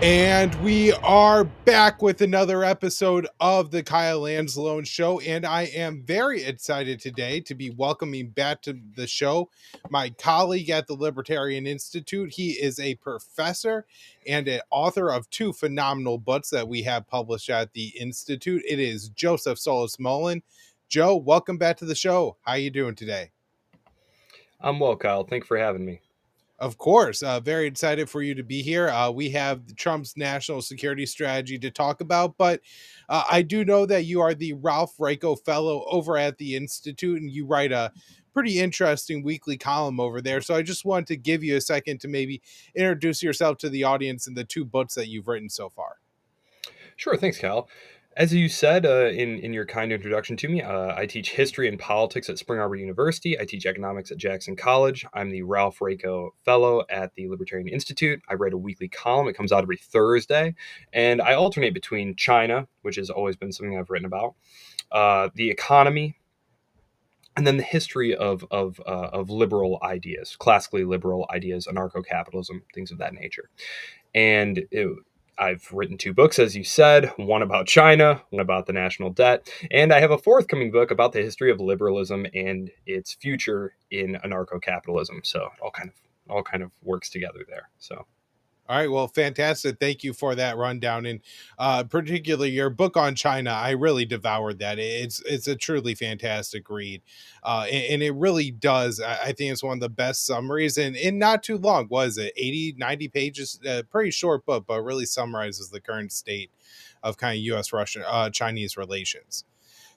And we are back with another episode of the Kyle Lanslone Show. And I am very excited today to be welcoming back to the show my colleague at the Libertarian Institute. He is a professor and an author of two phenomenal books that we have published at the Institute. It is Joseph Solis-Mullen. Joe, welcome back to the show. How are you doing today? I'm well, Kyle. Thanks for having me. Of course. Very excited for you to be here. We have Trump's national security strategy to talk about, but I do know that you are the Ralph Raico Fellow over at the Institute, and you write a pretty interesting weekly column over there. So I just wanted to give you a second to maybe introduce yourself to the audience and the two books that you've written so far. Sure, thanks, Kyle. As you said in your kind introduction to me, I teach history and politics at Spring Arbor University. I teach economics at Jackson College. I'm the Ralph Raico Fellow at the Libertarian Institute. I write a weekly column. It comes out every Thursday. And I alternate between China, which has always been something I've written about, the economy, and then the history of liberal ideas, classically liberal ideas, anarcho-capitalism, things of that nature. And I've written two books, as you said, one about China, one about the national debt, and I have a forthcoming book about the history of liberalism and its future in anarcho-capitalism. So it all kind of works together there. So. All right, well, fantastic. Thank you for that rundown, and particularly your book on China. I really devoured that. It's a truly fantastic read, and it really does. I think it's one of the best summaries, and in not too long. Was it 80, 90 pages? Pretty short book, but really summarizes the current state of kind of U.S.-Russian Chinese relations.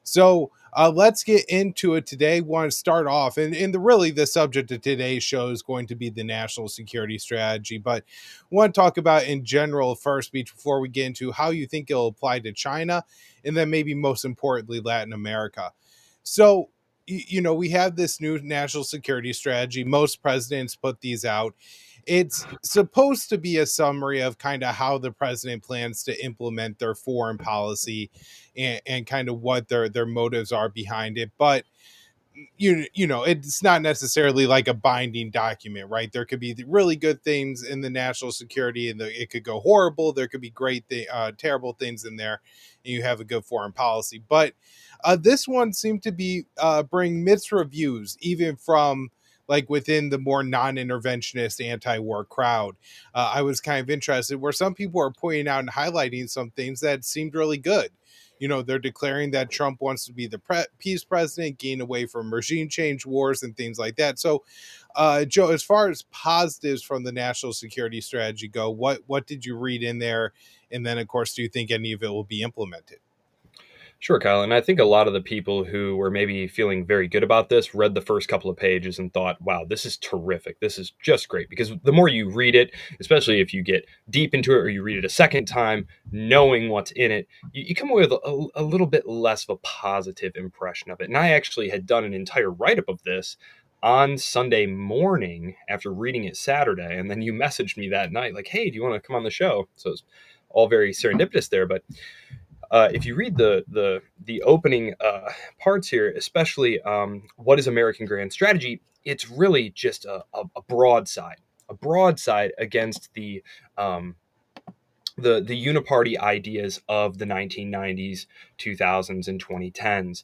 So let's get into it today. Want to start off, and really the subject of today's show is going to be the national security strategy, but want to talk about in general first before we get into how you think it'll apply to China, and then maybe most importantly, Latin America. So, we have this new national security strategy. Most presidents put these out. It's supposed to be a summary of kind of how the president plans to implement their foreign policy and kind of what their motives are behind it. But it's not necessarily like a binding document, right? There could be really good things in the national security, and it could go horrible. There could be terrible things in there, and you have a good foreign policy. But this one seemed to be bring mixed reviews, even from like within the more non-interventionist anti-war crowd. I was kind of interested where some people are pointing out and highlighting some things that seemed really good. They're declaring that Trump wants to be the peace president, gain away from regime change wars and things like that. So, Joe, as far as positives from the national security strategy go, what did you read in there? And then, of course, do you think any of it will be implemented? Sure, Kyle. And I think a lot of the people who were maybe feeling very good about this read the first couple of pages and thought, wow, this is terrific. This is just great. Because the more you read it, especially if you get deep into it or you read it a second time, knowing what's in it, you come away with a little bit less of a positive impression of it. And I actually had done an entire write-up of this on Sunday morning after reading it Saturday. And then you messaged me that night like, hey, do you want to come on the show? So it's all very serendipitous there. But if you read the opening parts here, especially what is American grand strategy, it's really just a broadside against the uniparty ideas of the 1990s, 2000s, and 2010s.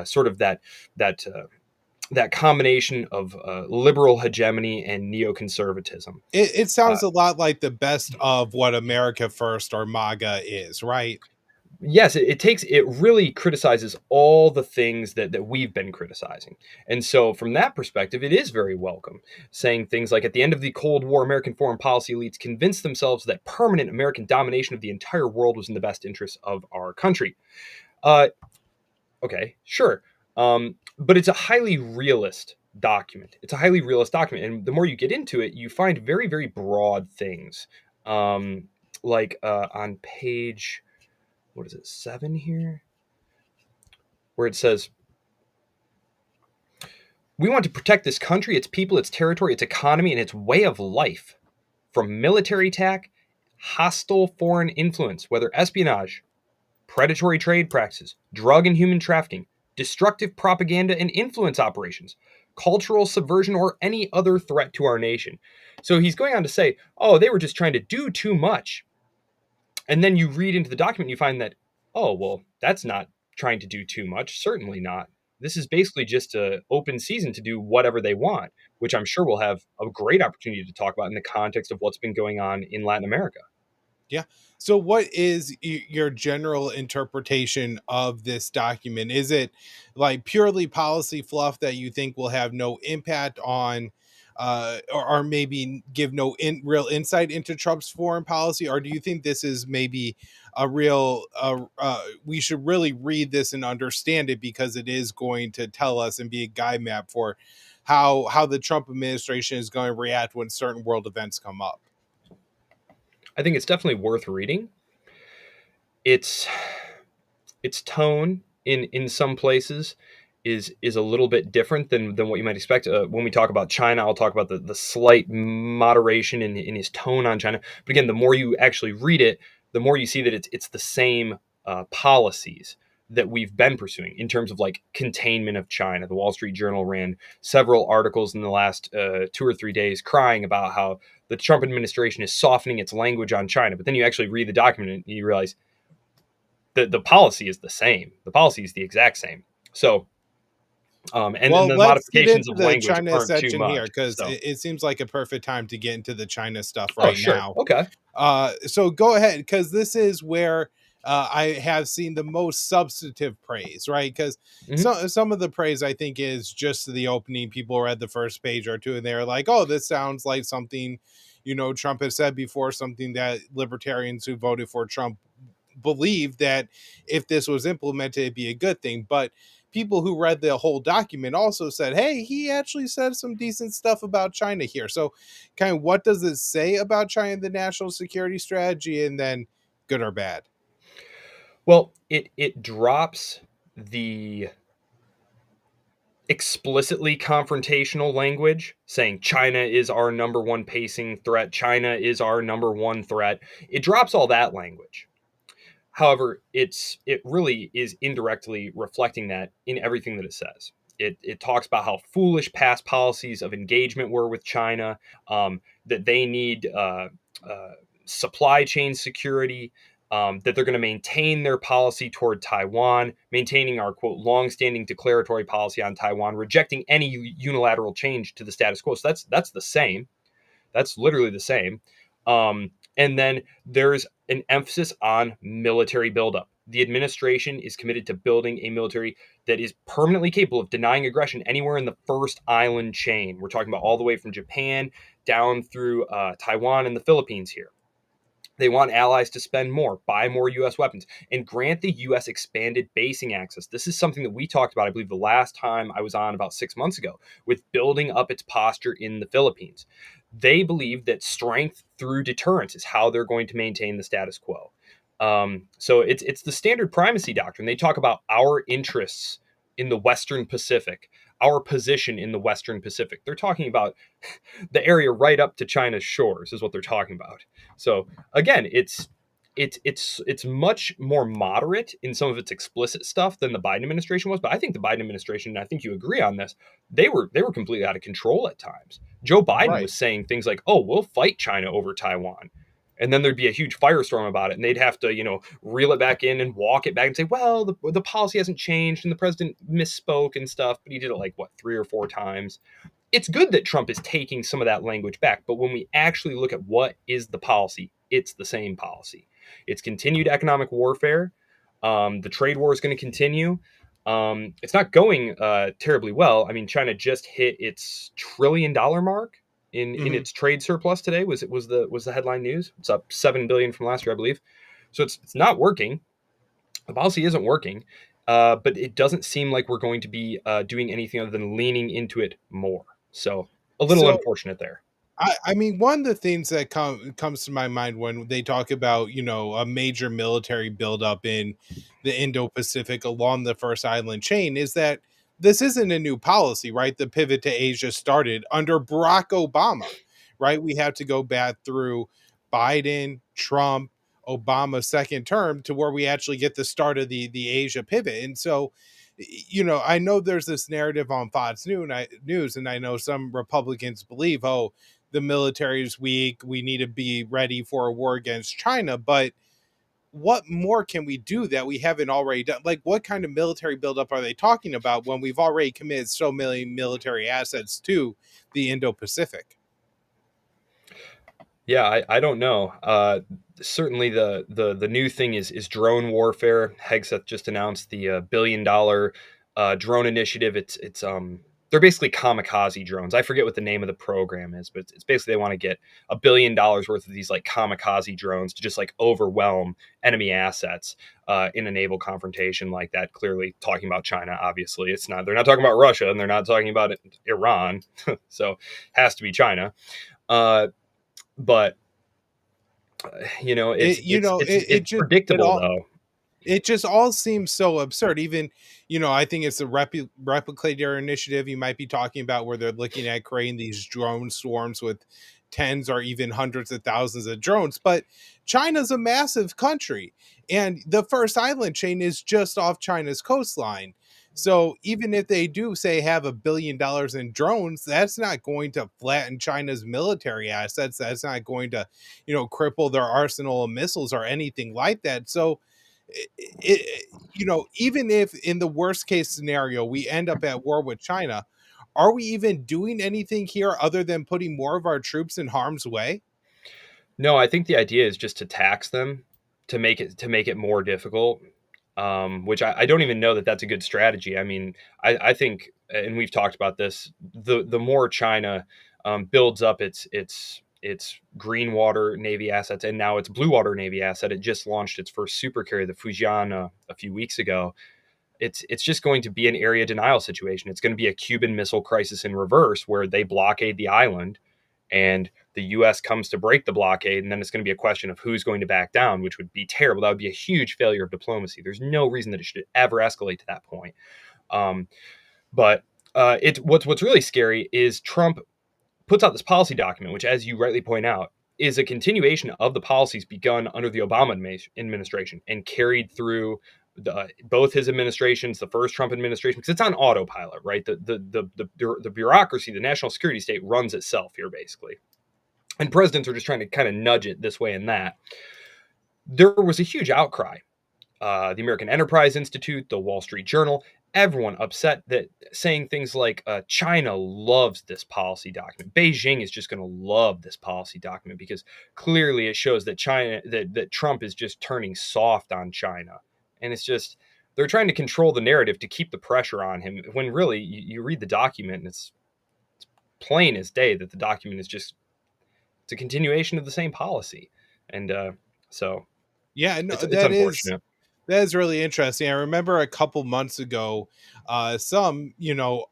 Sort of that combination of liberal hegemony and neoconservatism. It sounds a lot like the best of what America First or MAGA is, right? Yes, it really criticizes all the things that we've been criticizing. And so from that perspective, it is very welcome, saying things like, at the end of the Cold War, American foreign policy elites convinced themselves that permanent American domination of the entire world was in the best interest of our country. Okay, sure. But it's a highly realist document. And the more you get into it, you find very, very broad things. Like on page, what is it, 7 here? Where it says, we want to protect this country, its people, its territory, its economy, and its way of life from military attack, hostile foreign influence, whether espionage, predatory trade practices, drug and human trafficking, destructive propaganda and influence operations, cultural subversion, or any other threat to our nation. So he's going on to say, oh, they were just trying to do too much. And then you read into the document, you find that, oh, well, that's not trying to do too much. Certainly not. This is basically just an open season to do whatever they want, which I'm sure we'll have a great opportunity to talk about in the context of what's been going on in Latin America. Yeah. So, what is your general interpretation of this document? Is it like purely policy fluff that you think will have no impact on, or maybe give no real insight into Trump's foreign policy? Or do you think this is maybe a real, we should really read this and understand it because it is going to tell us and be a guide map for how the Trump administration is going to react when certain world events come up? I think it's definitely worth reading. Its its tone in some places is a little bit different than what you might expect. When we talk about China, I'll talk about the slight moderation in his tone on China. But again, the more you actually read it, the more you see that it's the same policies that we've been pursuing in terms of like containment of China. The Wall Street Journal ran several articles in the last 2 or 3 days crying about how the Trump administration is softening its language on China. But then you actually read the document and you realize the policy is the same. The policy is the exact same. So, and Well, the let's get modifications into of the language China aren't too section here much. because So, it seems like a perfect time to get into the China stuff oh, right sure. now. Okay. So go ahead because this is where I have seen the most substantive praise, right? Because Hmm. some of the praise I think is just the opening. People read the first page or two and they're like, "Oh, this sounds like something." Trump has said before, something that libertarians who voted for Trump believe that if this was implemented, it'd be a good thing. But people who read the whole document also said, hey, he actually said some decent stuff about China here. So, kind of what does it say about China, the national security strategy, and then good or bad? Well, it drops the explicitly confrontational language saying China is our number one pacing threat, China is our number one threat. It drops all that language. However, it really is indirectly reflecting that in everything that it says. It talks about how foolish past policies of engagement were with China, that they need uh, supply chain security, that they're going to maintain their policy toward Taiwan, maintaining our quote longstanding declaratory policy on Taiwan, rejecting any unilateral change to the status quo. So that's the same. That's literally the same. And then there's an emphasis on military buildup. The administration is committed to building a military that is permanently capable of denying aggression anywhere in the first island chain. We're talking about all the way from Japan down through Taiwan and the Philippines here. They want allies to spend more, buy more U.S. weapons, and grant the U.S. expanded basing access. This is something that we talked about, I believe, the last time I was on about 6 months ago, with building up its posture in the Philippines. They believe that strength through deterrence is how they're going to maintain the status quo. So it's the standard primacy doctrine. They talk about our interests in the Western Pacific, our position in the Western Pacific. They're talking about the area right up to China's shores is what they're talking about. So again, it's much more moderate in some of its explicit stuff than the Biden administration was. But I think the Biden administration, and I think you agree on this, they were completely out of control at times. Joe Biden Right. was saying things like, "Oh, we'll fight China over Taiwan." And then there'd be a huge firestorm about it, and they'd have to, reel it back in and walk it back and say, "Well, the policy hasn't changed, and the president misspoke and stuff." But he did it like what 3 or 4 times. It's good that Trump is taking some of that language back, but when we actually look at what is the policy, it's the same policy. It's continued economic warfare. The trade war is going to continue. It's not going terribly well. I mean, China just hit its $1 trillion mark in Mhm. its trade surplus today. Was the headline news? It's up 7 billion from last year, I believe. So it's not working. The policy isn't working, but it doesn't seem like we're going to be doing anything other than leaning into it more. So a little So unfortunate there. I mean, one of the things that comes to my mind when they talk about, a major military buildup in the Indo-Pacific along the first island chain is that this isn't a new policy, right? The pivot to Asia started under Barack Obama, right? We have to go back through Biden, Trump, Obama's second term to where we actually get the start of the Asia pivot. And so, I know there's this narrative on Fox News, and I know some Republicans believe, the military is weak. We need to be ready for a war against China. But what more can we do that we haven't already done? Like, what kind of military buildup are they talking about when we've already committed so many military assets to the Indo-Pacific? Yeah, I don't know. Certainly, the new thing is drone warfare. Hegseth just announced the $1 billion drone initiative. It's they're basically kamikaze drones. I forget what the name of the program is, but it's basically they want to get $1 billion worth of these like kamikaze drones to just like overwhelm enemy assets in a naval confrontation like that. Clearly, talking about China. Obviously, it's not. They're not talking about Russia, and they're not talking about Iran. So, has to be China. Uh, but you know, It, it it's just, predictable though. it just all seems so absurd. Even, I think it's the replicator initiative you might be talking about, where they're looking at creating these drone swarms with tens or even hundreds of thousands of drones. But China's a massive country, and the first island chain is just off China's coastline. So even if they do say have $1 billion in drones, that's not going to flatten China's military assets. That's not going to, cripple their arsenal of missiles or anything like that. So even if in the worst case scenario we end up at war with China, are we even doing anything here other than putting more of our troops in harm's way? No, I think the idea is just to tax them to make it more difficult. Which I don't even know that that's a good strategy. I mean, I think, and we've talked about this. The more China builds up its green water navy assets, and now its blue water navy asset. It just launched its first super carrier, the Fujian, a few weeks ago. It's just going to be an area denial situation. It's going to be a Cuban Missile Crisis in reverse, where they blockade the island, and the U.S. comes to break the blockade, and then it's going to be a question of who's going to back down, which would be terrible. That would be a huge failure of diplomacy. There's no reason that it should ever escalate to that point. Um, but what's really scary is Trump puts out this policy document, which, as you rightly point out, is a continuation of the policies begun under the Obama administration and carried through both his administrations, the first Trump administration, because it's on autopilot, right? The bureaucracy, the national security state runs itself here, basically. And presidents are just trying to kind of nudge it this way and that. There was a huge outcry. The American Enterprise Institute, the Wall Street Journal, everyone upset that saying things like China loves this policy document. Beijing is just going to love this policy document because clearly it shows that that Trump is just turning soft on China. And it's just they're trying to control the narrative to keep the pressure on him when really you read the document and it's plain as day that the document is just it's a continuation of the same policy. And so Yeah, no, it's unfortunate. that is really interesting. I remember a couple months ago, some,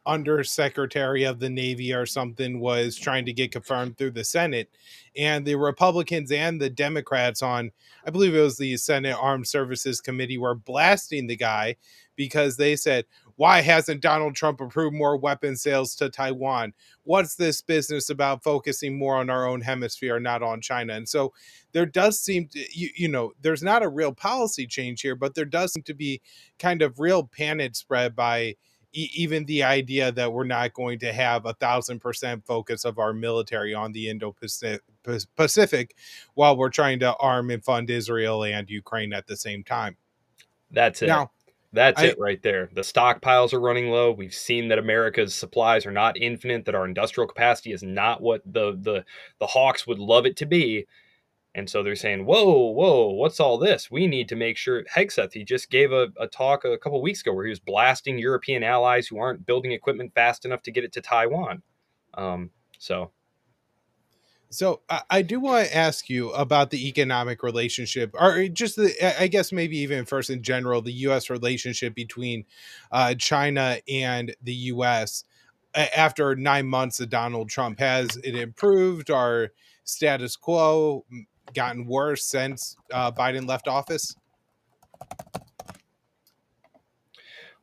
undersecretary of the Navy or something was trying to get confirmed through the Senate, and the Republicans and the Democrats on, I believe it was the Senate Armed Services Committee, were blasting the guy because they said, "Why hasn't Donald Trump approved more weapon sales to Taiwan? What's this business about focusing more on our own hemisphere, not on China?" And so there does seem to, there's not a real policy change here, but there does seem to be kind of real panic spread by even the idea that we're not going to have 1,000% focus of our military on the Pacific while we're trying to arm and fund Israel and Ukraine at the same time. That's it. Now, That's I it right there. The stockpiles are running low. We've seen that America's supplies are not infinite, that our industrial capacity is not what the hawks would love it to be. And so they're saying, whoa, whoa, what's all this? We need to make sure. Hegseth, he just gave a talk a couple weeks ago where he was blasting European allies who aren't building equipment fast enough to get it to Taiwan. Um, so, So I do want to ask you about the economic relationship, or just I guess maybe even first in general, the U.S. relationship between China and the U.S. After 9 months of Donald Trump. Has it improved or status quo, gotten worse since Biden left office?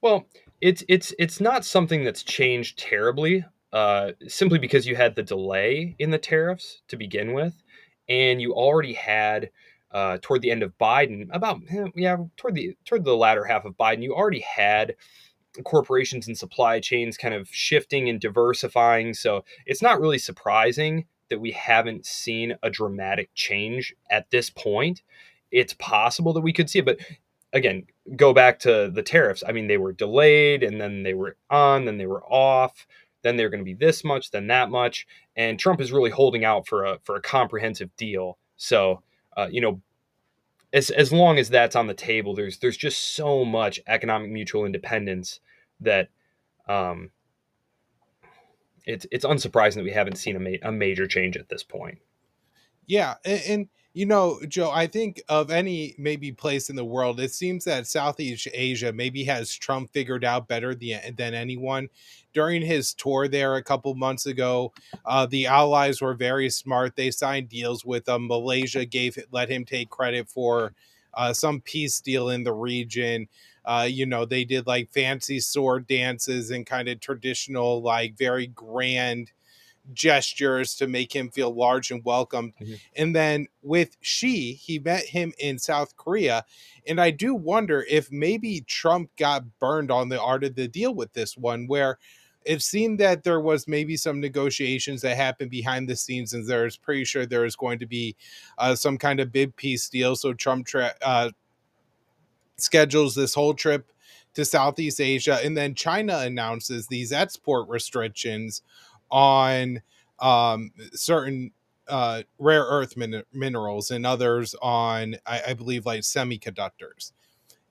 well, it's not something that's changed terribly, simply because you had the delay in the tariffs to begin with, and you already had toward the end of Biden, toward the latter half of Biden, you already had corporations and supply chains kind of shifting and diversifying. So it's not really surprising that we haven't seen a dramatic change at this point. it's possible that we could see it. But again, go back to the tariffs. I mean, they were delayed, and then they were on, then they were off, then they're going to be this much, then that much, and Trump is really holding out for a comprehensive deal. So, you know, as long as that's on the table, there's just so much economic mutual independence that um, it's unsurprising that we haven't seen a major change at this point. Yeah, and you know, Joe, I think of any maybe place in the world, it seems that Southeast Asia maybe has Trump figured out better than anyone. During his tour there a couple months ago, the allies were very smart. They signed deals with him. Malaysia let him take credit for some peace deal in the region. You know, they did like fancy sword dances and kind of traditional, like very grand gestures to make him feel large and welcomed. Mhm. And then with Xi, he met him in South Korea. And I do wonder if maybe Trump got burned on the art of the deal with this one, where it seemed that there was maybe some negotiations that happened behind the scenes, and there's pretty sure there was going to be some kind of big peace deal. So schedules this whole trip to Southeast Asia, and then China announces these export restrictions on certain rare earth minerals and others on, I believe, like semiconductors.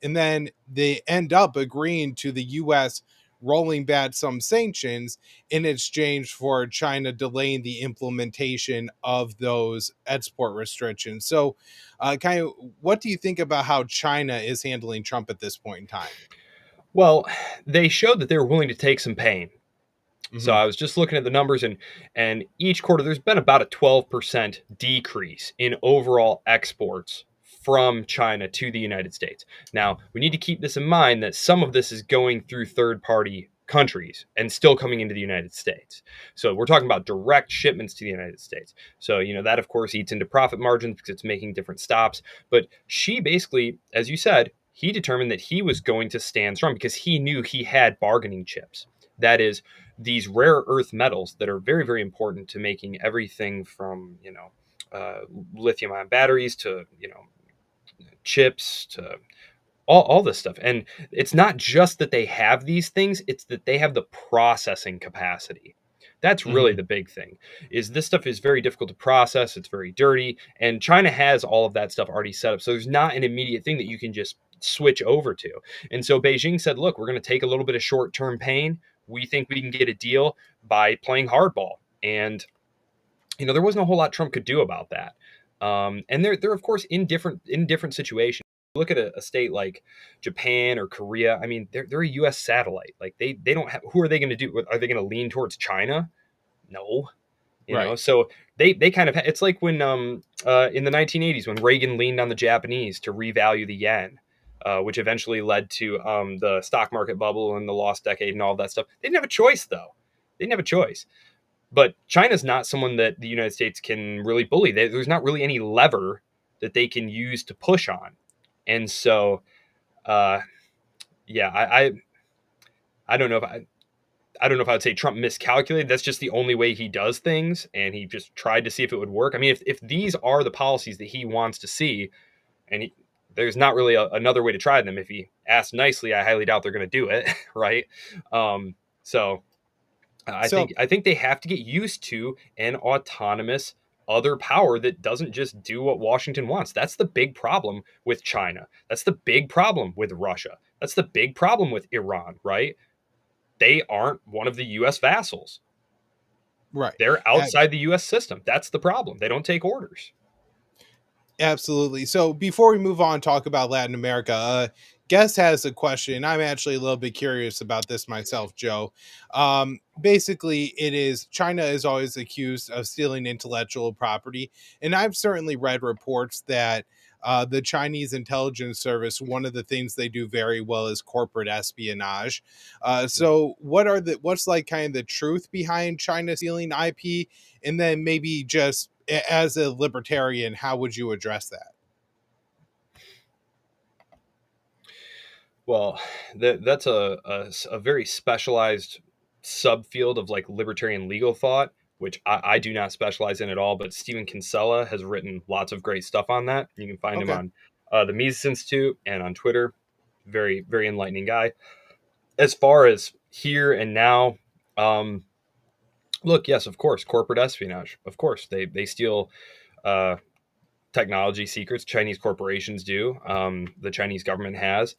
And then they end up agreeing to the U.S. rolling back some sanctions in exchange for China delaying the implementation of those export restrictions. So, kind of, what do you think about how China is handling Trump at this point in time? Well, they showed that they were willing to take some pain. So Hmm. I was just looking at the numbers, and each quarter there's been about a 12% decrease in overall exports from China to the United States. Now, we need to keep this in mind that some of this is going through third-party countries and still coming into the United States. So we're talking about direct shipments to the United States. So, you know, that of course eats into profit margins because it's making different stops, but she basically, as you said, he determined that he was going to stand strong because he knew he had bargaining chips. That is, these rare earth metals that are very, very important to making everything from, you know, uh, lithium ion batteries to, you know, chips to all this stuff. And it's not just that they have these things, it's that they have the processing capacity. That's really Hmm. the big thing. Is this stuff is very difficult to process, it's very dirty, and China has all of that stuff already set up. So there's not an immediate thing that you can just switch over to. And so Beijing said, "Look, we're going to take a little bit of short-term pain. We think we can get a deal by playing hardball." And you know, there wasn't a whole lot Trump could do about that. And they're of course in different situations. Look at a state like Japan or Korea. I mean, they're a U.S. satellite. Like they don't have. Who are they going to do? Are they going to lean towards China? No, you know. Right. So they kind of. It's like when in the 1980s when Reagan leaned on the Japanese to revalue the yen. Which eventually led to the stock market bubble and the lost decade and all that stuff. They didn't have a choice, though. They didn't have a choice. But China's not someone that the United States can really bully. There's not really any lever that they can use to push on. And so, uh, yeah, I don't know if I don't know if I would say Trump miscalculated. That's just the only way he does things, and he just tried to see if it would work. I mean, if these are the policies that he wants to see, and there's not really another way to try them. If he asks nicely, I highly doubt they're going to do it, right? So So, I think they have to get used to an autonomous other power that doesn't just do what Washington wants. That's the big problem with China. That's the big problem with Russia. That's the big problem with Iran, right? They aren't one of the US vassals. right. They're outside the US system. That's the problem. They don't take orders. Absolutely. So before we move on, talk about Latin America. Guest has a question. I'm actually a little bit curious about this myself, Joe. Basically, it is China is always accused of stealing intellectual property, and I've certainly read reports that the Chinese intelligence service, one of the things they do very well is corporate espionage. So, what's like kind of the truth behind China stealing IP, and then maybe just as a libertarian, how would you address that? Well, that's a very specialized subfield of like libertarian legal thought, which I do not specialize in at all. But Stephen Kinsella has written lots of great stuff on that. You can find him Okay. on the Mises Institute, and on Twitter. Very, very enlightening guy. As far as here and now, um, look, yes, of course, corporate espionage. Of course, they steal uh, technology secrets. Chinese corporations do. The Chinese government has.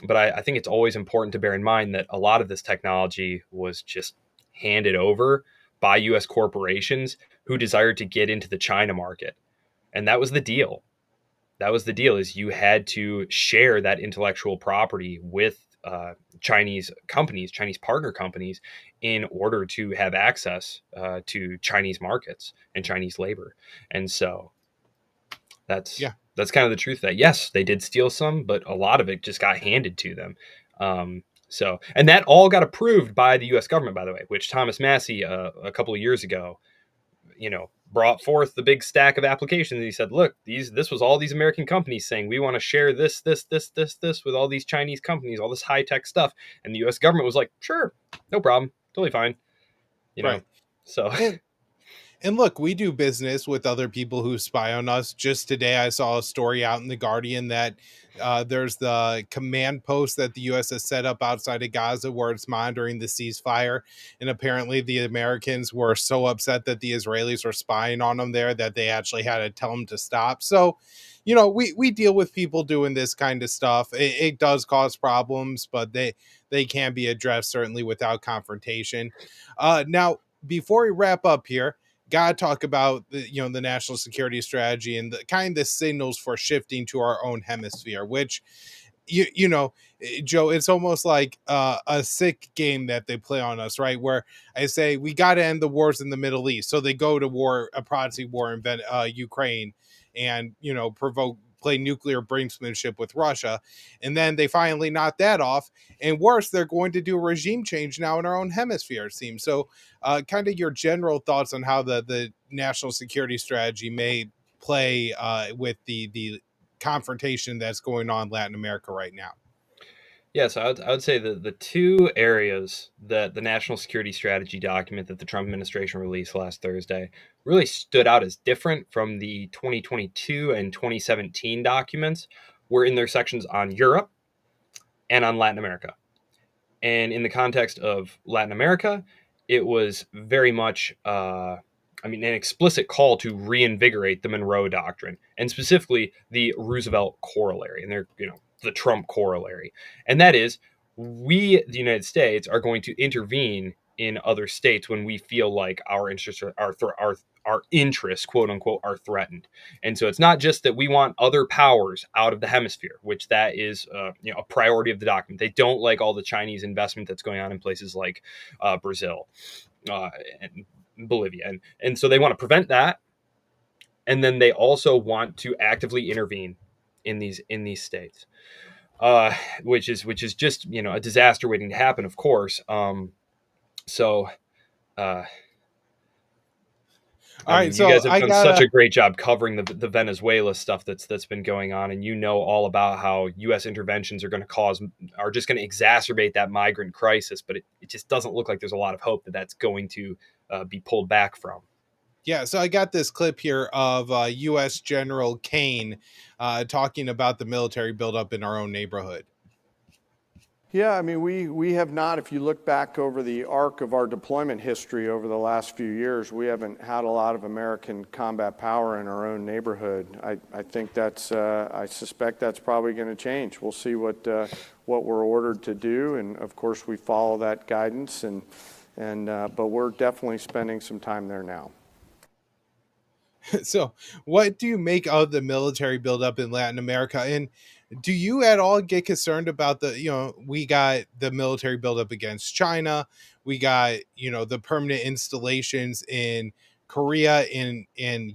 But I think it's always important to bear in mind that a lot of this technology was just handed over by U.S. corporations who desired to get into the China market, and that was the deal. That was the deal: is you had to share that intellectual property with Chinese companies, Chinese partner companies, in order to have access to Chinese markets and Chinese labor. And so that's Yeah. that's kind of the truth. That yes, they did steal some, but a lot of it just got handed to them. And that all got approved by the U.S. government, by the way, which Thomas Massey a couple of years ago, brought forth the big stack of applications. And he said, "Look, this was all these American companies saying we want to share this with all these Chinese companies, all this high tech stuff." And the U.S. government was like, "Sure, no problem, totally fine." You know, Right. so And look, we do business with other people who spy on us. Just today, I saw a story out in the Guardian that there's the command post that the U.S. has set up outside of Gaza where it's monitoring the ceasefire. And apparently, the Americans were so upset that the Israelis were spying on them there that they actually had to tell them to stop. So, we deal with people doing this kind of stuff. It does cause problems, but they can be addressed certainly without confrontation. Now, before we wrap up here, gotta talk about the national security strategy and the kind of signals for shifting to our own hemisphere, which Joe, it's almost like a sick game that they play on us, right? Where I say we got to end the wars in the Middle East, so they go to war, a proxy war in Ukraine, and provoke play nuclear brinksmanship with Russia, and then they finally knock that off. And worse, they're going to do a regime change now in our own hemisphere, it seems. So, kind of your general thoughts on how the national security strategy may play with the confrontation that's going on in Latin America right now. yes, I would say the two areas that the national security strategy document that the Trump administration released last Thursday really stood out as different from the 2022 and 2017 documents were in their sections on Europe and on Latin America. And in the context of Latin America, it was very much, an explicit call to reinvigorate the Monroe Doctrine, and specifically the Roosevelt corollary, and the Trump corollary, and that is, we, the United States, are going to intervene in other states when we feel like our interests our interests, quote unquote, are threatened. And so it's not just that we want other powers out of the hemisphere, which that is a priority of the document. They don't like all the Chinese investment that's going on in places like Brazil and Bolivia, and so they want to prevent that. And then they also want to actively intervene in these states, uh, which is just a disaster waiting to happen, of course. So uh, All right, you so guys have I done such gotta a great job covering the Venezuela stuff that's been going on, and all about how U.S. interventions are just going to exacerbate that migrant crisis. But it just doesn't look like there's a lot of hope that that's going to be pulled back from. yeah, so I got this clip here of U.S. General Kane talking about the military buildup in our own neighborhood. Yeah, I mean, we have not, if you look back over the arc of our deployment history over the last few years, we haven't had a lot of American combat power in our own neighborhood. I think I suspect that's probably going to change. We'll see what we're ordered to do, and of course we follow that guidance, but we're definitely spending some time there now. So, what do you make of the military buildup in Latin America? And do you at all get concerned about we got the military buildup against China, we got, the permanent installations in Korea, in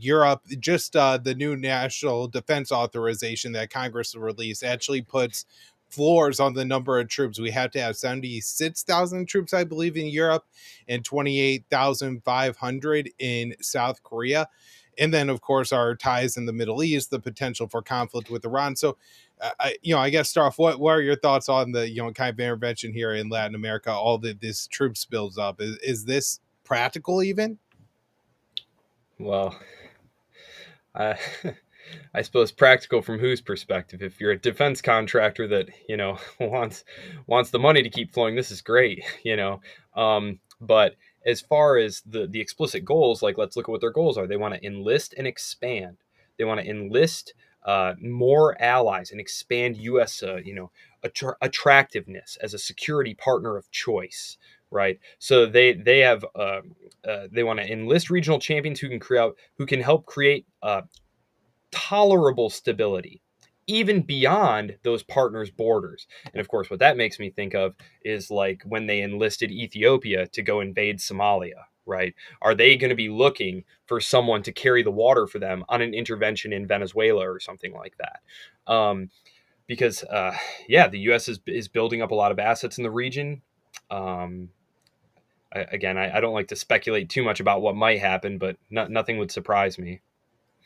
Europe, just the new national defense authorization that Congress released actually puts floors on the number of troops. We have to have 76,000 troops, I believe, in Europe and 28,500 in South Korea. And then, of course, our ties in the Middle East, the potential for conflict with Iran. So, I guess start off. What are your thoughts on the kind of intervention here in Latin America? All that this troops builds up. Is this practical even? Well, uh, I suppose practical from whose perspective? If you're a defense contractor that wants the money to keep flowing, this is great, But as far as the explicit goals, like let's look at what their goals are. They want to enlist and expand. They want to enlist more allies and expand U.S. Attractiveness as a security partner of choice. Right, so they have they want to enlist regional champions who can help create tolerable stability, even beyond those partners' borders. And of course, what that makes me think of is like when they enlisted Ethiopia to go invade Somalia, right? Are they going to be looking for someone to carry the water for them on an intervention in Venezuela or something like that? Because, the U.S. is building up a lot of assets in the region. I don't like to speculate too much about what might happen, but nothing would surprise me.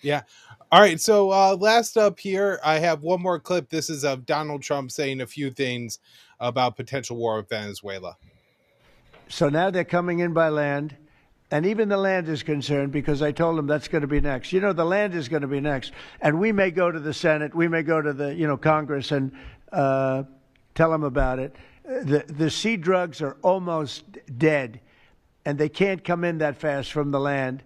Yeah. All right. So last up here, I have one more clip. This is of Donald Trump saying a few things about potential war with Venezuela. So now they're coming in by land, and even the land is concerned because I told them that's going to be next. The land is going to be next, and we may go to the Senate, we may go to the Congress and tell them about it. The sea drugs are almost dead, and they can't come in that fast from the land.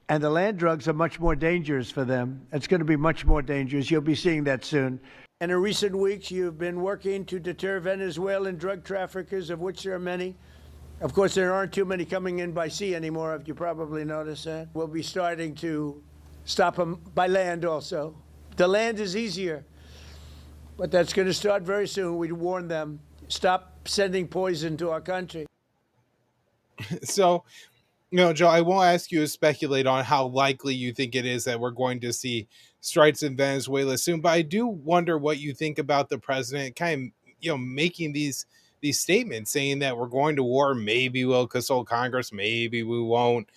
And the land drugs are much more dangerous for them. It's going to be much more dangerous. You'll be seeing that soon. And in recent weeks, you've been working to deter Venezuelan drug traffickers, of which there are many. Of course, there aren't too many coming in by sea anymore, if you probably noticed that. We'll be starting to stop them by land also. The land is easier, but that's going to start very soon. We warn them, stop sending poison to our country. So, Joe, I won't ask you to speculate on how likely you think it is that we're going to see strikes in Venezuela soon, but I do wonder what you think about the president kind of, making these statements saying that we're going to war. Maybe we'll consult Congress, maybe we won't.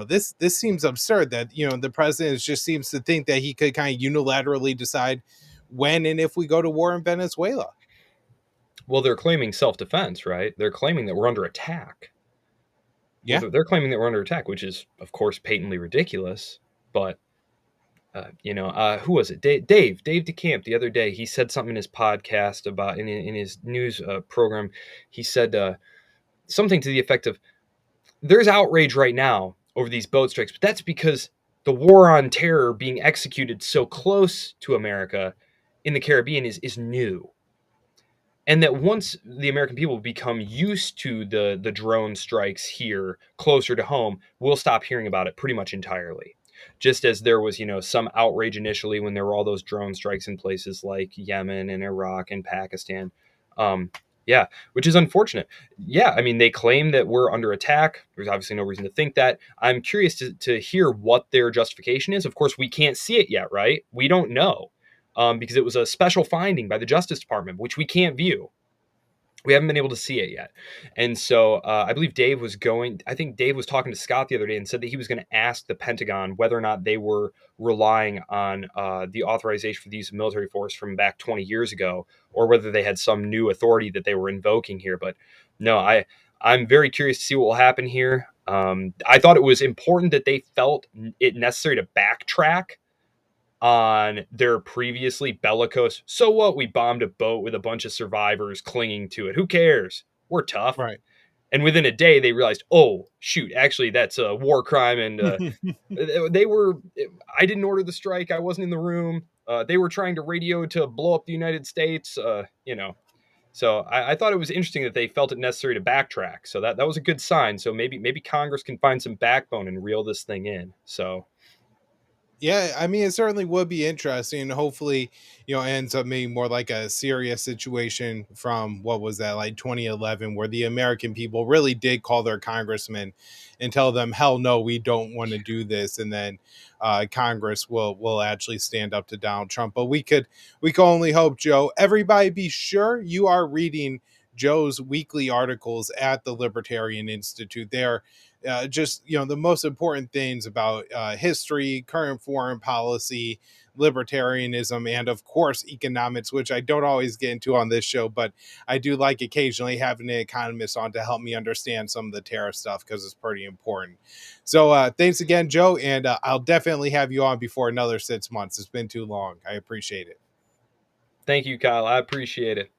This seems absurd that, the president just seems to think that he could kind of unilaterally decide when and if we go to war in Venezuela. Well, they're claiming self-defense, right? They're claiming that we're under attack. Yeah. They're claiming that we're under attack, which is, of course, patently ridiculous. But, who was it? Dave DeCamp the other day, he said something in his podcast about, in his news program, he said something to the effect of, there's outrage right now over these boat strikes, but that's because the war on terror being executed so close to America in the Caribbean is new. And that once the American people become used to the drone strikes here closer to home, we'll stop hearing about it pretty much entirely. Just as there was, some outrage initially when there were all those drone strikes in places like Yemen and Iraq and Pakistan. Which is unfortunate. Yeah, I mean, they claim that we're under attack. There's obviously no reason to think that. I'm curious to hear what their justification is. Of course, we can't see it yet, right? We don't know. Because it was a special finding by the Justice Department, which we can't view. We haven't been able to see it yet. And so I believe Dave was talking to Scott the other day and said that he was going to ask the Pentagon whether or not they were relying on the authorization for the use of military force from back 20 years ago, or whether they had some new authority that they were invoking here. But no, I'm very curious to see what will happen here. I thought it was important that they felt it necessary to backtrack on their previously bellicose, so what, we bombed a boat with a bunch of survivors clinging to it. Who cares? We're tough. Right. And within a day, they realized, oh, shoot, actually, that's a war crime. And I didn't order the strike. I wasn't in the room. They were trying to radio to blow up the United States, So I thought it was interesting that they felt it necessary to backtrack. So that was a good sign. So maybe Congress can find some backbone and reel this thing in. So yeah, I mean, it certainly would be interesting. Hopefully, ends up being more like a serious situation from what was that, like 2011, where the American people really did call their congressmen and tell them, hell no, we don't want to do this. And then Congress will actually stand up to Donald Trump. But we can only hope, Joe. Everybody be sure you are reading Joe's weekly articles at the Libertarian Institute. just the most important things about history, current foreign policy, libertarianism, and of course economics, which I don't always get into on this show, but I do like occasionally having an economist on to help me understand some of the tariff stuff because it's pretty important. So thanks again, Joe, and I'll definitely have you on before another 6 months. It's been too long. I appreciate it. Thank you, Kyle. I appreciate it.